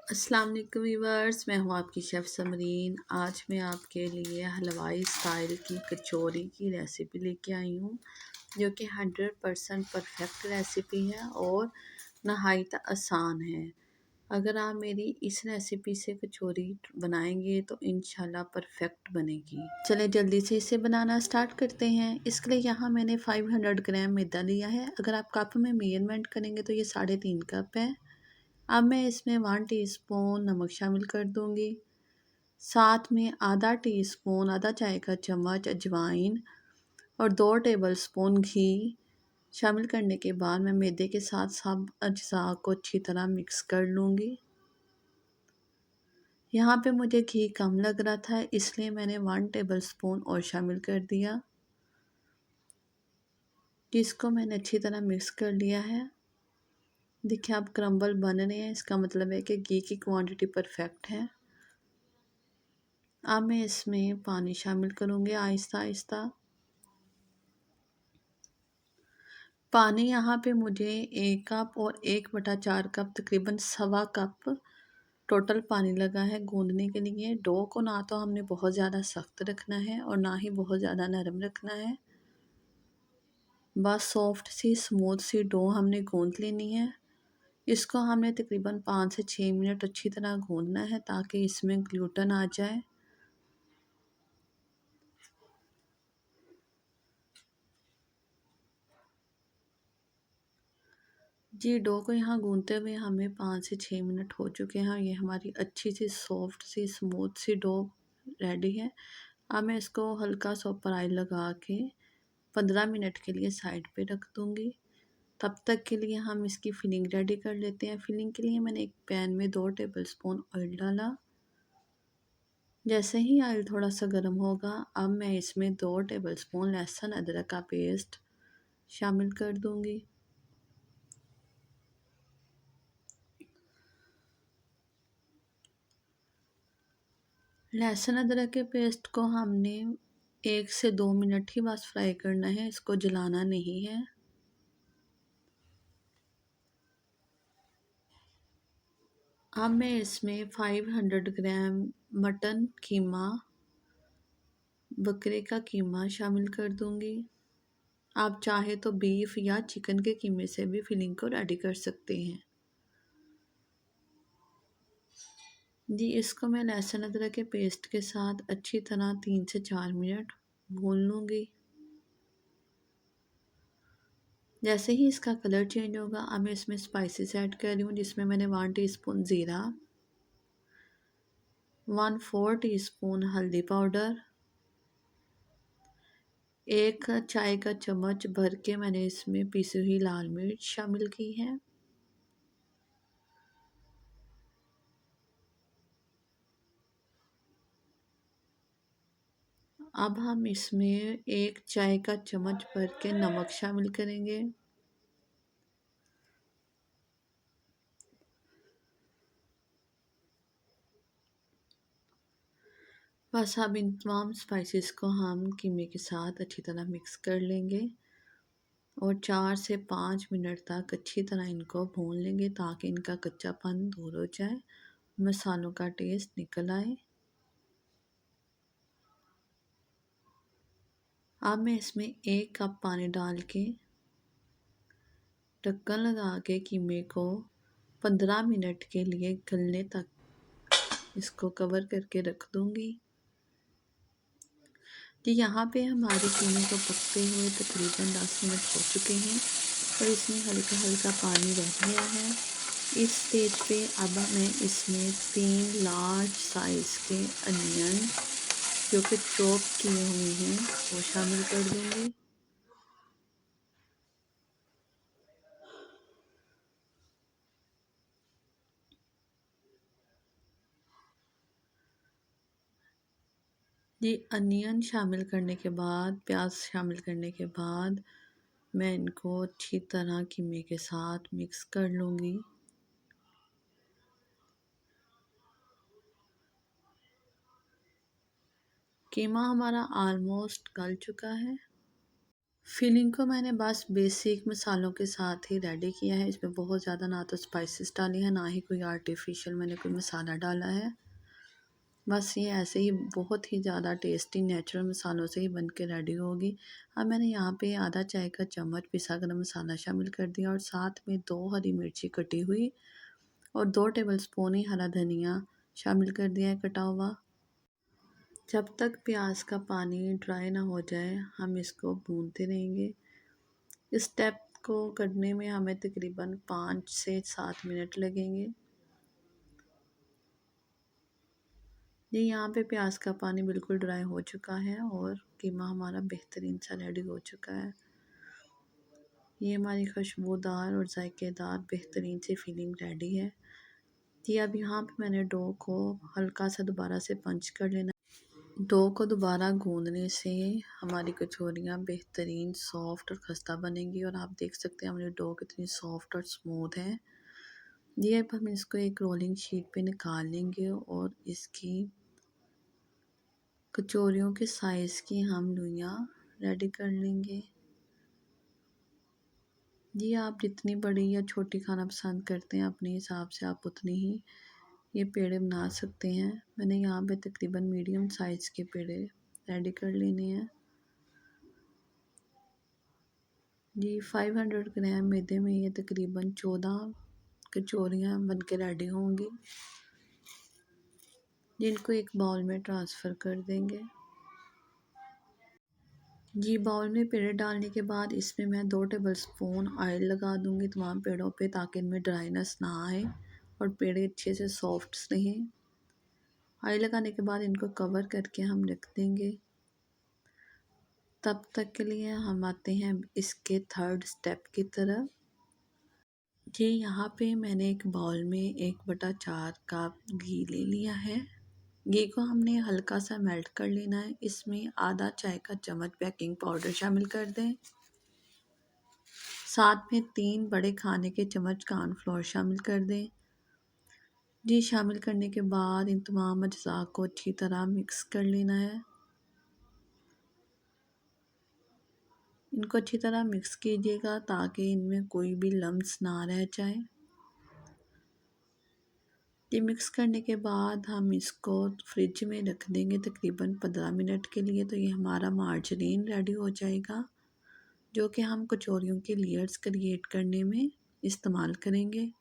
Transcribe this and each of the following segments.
अस्सलाम वालेकुम व्यूअर्स, मैं हूँ आपकी शेफ़ समरीन। आज मैं आपके लिए हलवाई स्टाइल की कचौरी की रेसिपी लेके आई हूँ, जो कि 100% परफेक्ट रेसिपी है और नहायत आसान है। अगर आप मेरी इस रेसिपी से कचौरी बनाएंगे तो इंशाल्लाह परफेक्ट बनेगी। चलिए जल्दी से इसे बनाना स्टार्ट करते हैं। इसके लिए यहाँ मैंने 500 ग्राम मैदा लिया है। अगर आप कप में मेजरमेंट करेंगे तो ये 3.5 कप है। अब मैं इसमें 1 टीस्पून नमक शामिल कर दूंगी। साथ में आधा चाय का चम्मच अजवाइन और 2 टेबलस्पून घी शामिल करने के बाद मैं मैदे के साथ सब अज्जा को अच्छी तरह मिक्स कर लूँगी। यहाँ पे मुझे घी कम लग रहा था, इसलिए मैंने 1 टेबलस्पून और शामिल कर दिया, जिसको मैंने अच्छी तरह मिक्स कर लिया है। देखिए अब क्रम्बल बन रहे हैं, इसका मतलब है कि घी की क्वांटिटी परफेक्ट है। अब मैं इसमें पानी शामिल करूँगी आहिस्ता आहिस्ता। पानी यहाँ पे मुझे 1 कप और 1/4 कप तकरीबन सवा कप टोटल पानी लगा है गूंदने के लिए। डो को ना तो हमने बहुत ज़्यादा सख्त रखना है और ना ही बहुत ज़्यादा नरम रखना है, बस सॉफ्ट सी स्मूथ सी डो हमने गूंद लेनी है। इसको हमने तकरीबन 5 से 6 मिनट अच्छी तरह गूंदना है ताकि इसमें ग्लूटन आ जाए। जी, डो को यहाँ गूंदते हुए हमें 5 से 6 मिनट हो चुके हैं। ये हमारी अच्छी सी सॉफ्ट सी स्मूथ सी डो रेडी है। अब मैं इसको हल्का सा ऊपर ऑयल लगा के 15 मिनट के लिए साइड पे रख दूँगी। तब तक के लिए हम इसकी फिलिंग रेडी कर लेते हैं। फिलिंग के लिए मैंने एक पैन में 2 टेबलस्पून ऑयल डाला। जैसे ही ऑयल थोड़ा सा गर्म होगा, अब मैं इसमें 2 टेबलस्पून लहसुन अदरक का पेस्ट शामिल कर दूँगी। लहसुन अदरक के पेस्ट को हमने 1 से 2 मिनट ही बस फ्राई करना है, इसको जलाना नहीं है। अब मैं इसमें 500 ग्राम मटन कीमा, बकरे का कीमा शामिल कर दूंगी। आप चाहे तो बीफ या चिकन के कीमे से भी फिलिंग को रेडी कर सकते हैं। जी, इसको मैं लहसुन अदरक के पेस्ट के साथ अच्छी तरह 3 से 4 मिनट भून लूँगी। जैसे ही इसका कलर चेंज होगा, अब मैं इसमें स्पाइसेस ऐड कर रही हूँ, जिसमें मैंने 1 टीस्पून ज़ीरा, 1/4 टीस्पून हल्दी पाउडर, 1 चाय का चम्मच भर के मैंने इसमें पिसी हुई लाल मिर्च शामिल की है। अब हम इसमें 1 चाय का चम्मच भर के नमक शामिल करेंगे। बस अब इन तमाम स्पाइसेस को हम कीमे के साथ अच्छी तरह मिक्स कर लेंगे और 4 से 5 मिनट तक अच्छी तरह इनको भून लेंगे ताकि इनका कच्चापन दूर हो जाए, मसालों का टेस्ट निकल आए। अब मैं इसमें 1 कप पानी डाल के ढक्कन लगा के कीमे को 15 मिनट के लिए गलने तक इसको कवर करके रख दूंगी। तो यहाँ पे हमारे कीमे को पकते हुए तकरीबन 10 मिनट हो चुके हैं और इसमें हल्का हल्का पानी रह गया है। इस स्टेज पे अब मैं इसमें 3 लार्ज साइज़ के अनियन जो कि चॉप किए हुए हैं वो शामिल कर दूंगी। ये अनियन शामिल करने के बाद, प्याज शामिल करने के बाद मैं इनको अच्छी तरह कीमे के साथ मिक्स कर लूँगी। कीमा हमारा ऑलमोस्ट गल चुका है। फिलिंग को मैंने बस बेसिक मसालों के साथ ही रेडी किया है। इसमें बहुत ज़्यादा ना तो स्पाइसेस डाले हैं, ना ही कोई आर्टिफिशियल मैंने कोई मसाला डाला है। बस ये ऐसे ही बहुत ही ज़्यादा टेस्टी नेचुरल मसालों से ही बन के रेडी होगी। अब मैंने यहाँ पे आधा चाय का चम्मच पिसा गरम मसाला शामिल कर दिया और साथ में 2 हरी मिर्ची कटी हुई और 2 टेबलस्पून ही हरा धनिया शामिल कर दिया है कटा हुआ। जब तक प्याज का पानी ड्राई ना हो जाए हम इसको भूनते रहेंगे। इस स्टेप को करने में हमें तकरीबन 5 से 7 मिनट लगेंगे। जी यहाँ पे प्याज का पानी बिल्कुल ड्राई हो चुका है और कीमा हमारा बेहतरीन सा रेडी हो चुका है। ये हमारी खुशबूदार और जायकेदार बेहतरीन सी फिलिंग रेडी है। जी अब यहाँ पे मैंने डो को हल्का सा दोबारा से पंच कर लेना। डो को दोबारा गूंदने से हमारी कचौरियाँ बेहतरीन सॉफ्ट और खस्ता बनेंगी और आप देख सकते हैं हमारी डो कितनी सॉफ्ट और स्मूथ है। ये अब हम इसको एक रोलिंग शीट पे निकाल लेंगे और इसकी कचौरियों के साइज़ की हम लुइयाँ रेडी कर लेंगे। जी आप जितनी बड़ी या छोटी खाना पसंद करते हैं अपने हिसाब से आप उतनी ही ये पेड़े बना सकते हैं। मैंने यहाँ पे तकरीबन मीडियम साइज़ के पेड़े रेडी कर लेने हैं। जी 500 ग्राम मैदे में ये तकरीबन 14 कचौरियाँ बन के रेडी होंगी, जिनको एक बाउल में ट्रांसफ़र कर देंगे। जी बाउल में पेड़े डालने के बाद इसमें मैं 2 टेबलस्पून ऑयल लगा दूंगी तमाम पेड़ों पे, ताकि इनमें ड्राइनेस ना आए और पेड़े अच्छे से सॉफ्ट रहें। ऑयल लगाने के बाद इनको कवर करके हम रख देंगे। तब तक के लिए हम आते हैं इसके थर्ड स्टेप की तरफ। जी यहाँ पे मैंने एक बाउल में 1/4 कप घी ले लिया है। घी को हमने हल्का सा मेल्ट कर लेना है। इसमें आधा चाय का चम्मच बेकिंग पाउडर शामिल कर दें। साथ में 3 बड़े खाने के चम्मच कॉर्नफ्लोर शामिल कर दें। जी शामिल करने के बाद इन तमाम अज्जा को अच्छी तरह मिक्स कर लेना है। इनको अच्छी तरह मिक्स कीजिएगा ताकि इनमें कोई भी लम्स ना रह जाए। ये मिक्स करने के बाद हम इसको फ्रिज में रख देंगे तकरीबन 15 मिनट के लिए। तो ये हमारा मार्जरीन रेडी हो जाएगा, जो कि हम कचौरियों के लेयर्स क्रिएट करने में इस्तेमाल करेंगे।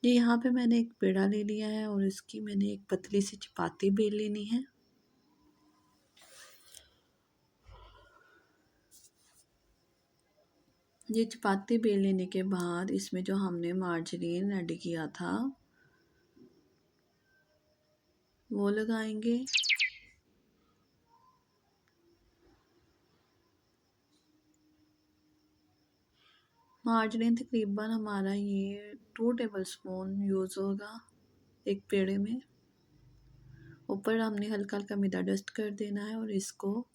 जी यहाँ पे मैंने एक पेड़ा ले लिया है और इसकी मैंने एक पतली सी चपाती बेल लेनी है। ये चपाती बेल लेने के बाद इसमें जो हमने मार्जरीन रेडी किया था वो लगाएंगे। मार्जरीन तकरीबन हमारा ये 2 टेबलस्पून यूज़ होगा एक पेड़े में। ऊपर हमने हल्का हल्का मैदा डस्ट कर देना है और इसको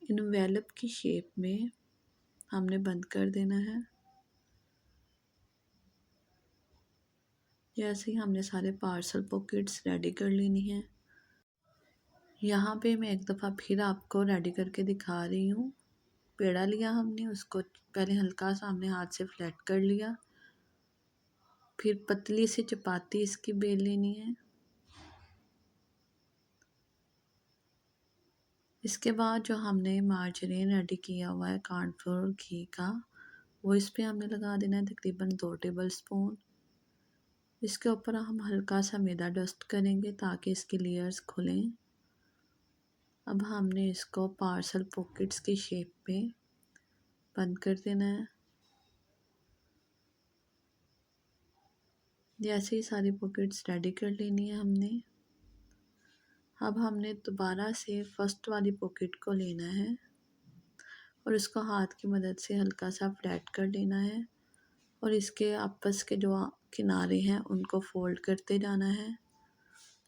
इन्वेलप की शेप में हमने बंद कर देना है। जैसे ही हमने सारे पार्सल पॉकेट्स रेडी कर लेनी है। यहाँ पे मैं एक दफ़ा फिर आपको रेडी करके दिखा रही हूँ। पेड़ा लिया हमने, उसको पहले हल्का सा हमने हाथ से फ्लैट कर लिया, फिर पतली सी चपाती इसकी बेल लेनी है। इसके बाद जो हमने मार्जरीन रेडी किया हुआ है कॉर्नफ्लोर घी का, वो इस पे हमने लगा देना है तकरीबन 2 टेबलस्पून। इसके ऊपर हम हल्का सा मैदा डस्ट करेंगे ताकि इसकी लेयर्स खुलें। अब हमने इसको पार्सल पॉकेट्स की शेप में बंद कर देना है। जैसे ही सारी पॉकेट्स रेडी कर लेनी है हमने। अब हमने दोबारा से फर्स्ट वाली पॉकेट को लेना है और इसको हाथ की मदद से हल्का सा फ्लैट कर लेना है और इसके आपस के जो किनारे हैं उनको फोल्ड करते जाना है।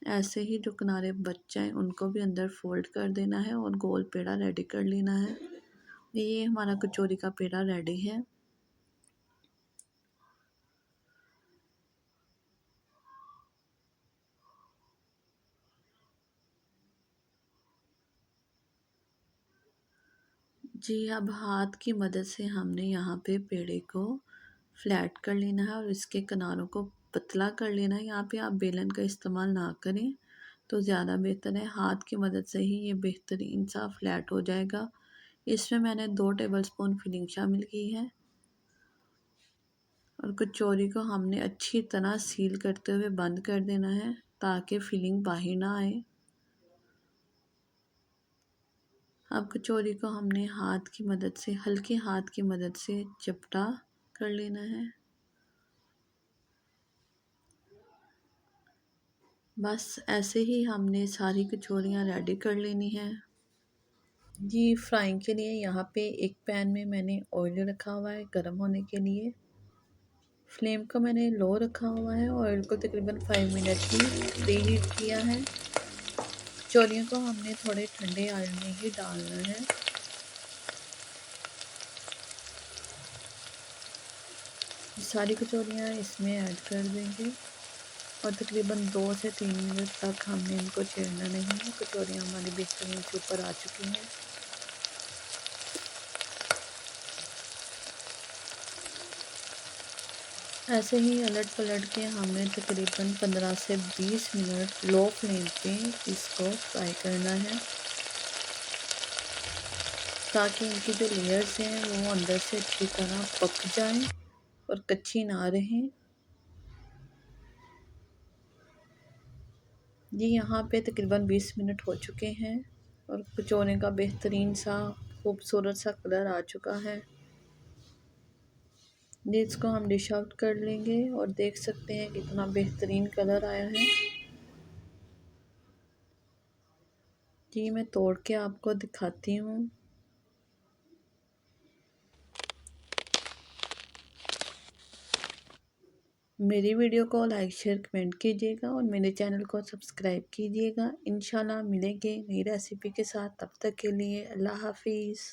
ऐसे ही जो किनारे बच जाएं उनको भी अंदर फोल्ड कर देना है और गोल पेड़ा रेडी कर लेना है। ये हमारा कचौरी का पेड़ा रेडी है। जी, अब हाथ की मदद से हमने यहाँ पे पेड़े को फ्लैट कर लेना है और इसके किनारों को पतला कर लेना है। यहाँ पे आप बेलन का इस्तेमाल ना करें तो ज़्यादा बेहतर है। हाथ की मदद से ही ये बेहतरीन सा फ्लैट हो जाएगा। इसमें मैंने 2 टेबलस्पून फिलिंग शामिल की है और कचौरी को हमने अच्छी तरह सील करते हुए बंद कर देना है ताकि फिलिंग बाहर ना आए। अब कचौरी को हमने हाथ की मदद से, हल्के हाथ की मदद से चपटा कर लेना है। बस ऐसे ही हमने सारी कचौरियाँ रेडी कर लेनी हैं। जी, फ्राइंग के लिए यहाँ पे एक पैन में मैंने ऑयल रखा हुआ है गर्म होने के लिए। फ्लेम को मैंने लो रखा हुआ है। ऑयल को तकरीबन 5 मिनट ही प्री हीट किया है। कचौरियों को हमने थोड़े ठंडे ऑयल में ही डालना है। सारी कचौरियाँ इसमें ऐड कर देंगे और तकरीबन 2 से 3 मिनट तक हमने इनको छेड़ना नहीं है। कचौरियाँ हमारी बेहतरीन से ऊपर आ चुकी हैं। ऐसे ही अलट पलट के हमने तकरीबन 15 से 20 मिनट लो फ्लेम पे इसको फ्राई करना है ताकि इनकी जो लेयर्स हैं वो अंदर से अच्छी तरह पक जाएं और कच्ची ना रहें। जी, यहाँ पे तकरीबन 20 मिनट हो चुके हैं और कचौरे का बेहतरीन सा खूबसूरत सा कलर आ चुका है। जी, इसको हम डिश आउट कर लेंगे और देख सकते हैं कितना बेहतरीन कलर आया है। जी, मैं तोड़ के आपको दिखाती हूँ। मेरी वीडियो को लाइक शेयर कमेंट कीजिएगा और मेरे चैनल को सब्सक्राइब कीजिएगा। इंशाल्लाह मिलेंगे नई रेसिपी के साथ। तब तक के लिए अल्लाह हाफिज़।